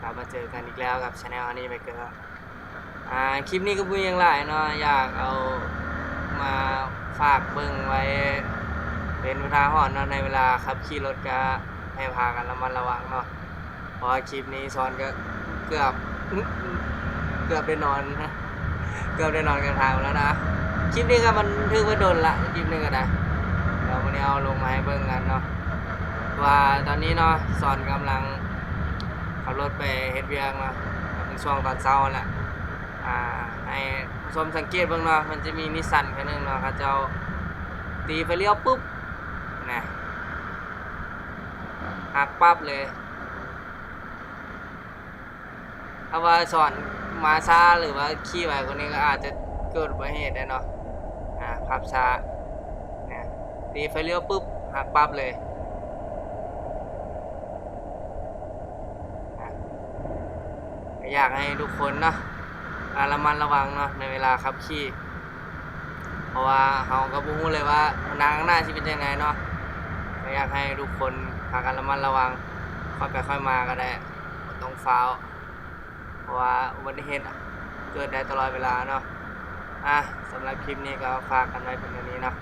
กลับมาเจอกันอีกแล้วกับชาแนลอันนี้ไปเกิดคลิปนี้ก็พูดยังหลายเนาะอยากเอามาฝากเบิ่งไว้เป็นอุทาหรณ์เนาะในเวลาขับขี่รถก็ให้พากันระมัดระวังเนาะเพราะคลิปนี้ซ้อนก็เกือบได้นอนนะเกือบได้นอนกลางทางแล้วนะคลิปนี้ก็มันถือว่าโดนละคลิปนึงก็ได้เดี๋ยววันนี้เอาลงมาให้เบิ่งกันเนาะว่าตอนนี้เนาะซ้อนกำลังขับรถไปเฮ็ดเวียกเนาะเป็นช่วงตอนเช้าแหละให้ผู้ชมสังเกตเบิ่งเนาะมันจะมีนิสสันคันนึงเนาะเขาเจ้าตีไฟเลี้ยวปุ๊บนะหักปั๊บเลยถ้าว่าสอนมาช้าหรือว่าขี่ไวกว่านี้ก็อาจจะเกิดอุบัติเหตุได้เนาะขับช้าเนี่ยตีไฟเลี้ยวปุ๊บหักปั๊บเลยอยากให้ทุกคนเนาะระมัดระวังเนาะในเวลาขับขี่เพราะว่าเราก็บ่รู้เลยว่าทางข้างหน้าสิเป็นจังไดเนาะก็อยากให้ทุกคนพากันระมัดระวังค่อยไปค่อยมาก็ได้บ่ต้องฟ้าวเพราะว่าอุบัติเหตุเกิดได้ตลอดเวลาเนาะสำหรับคลิปนี้ก็ฝากกันไว้เพียงเท่านี้เนาะ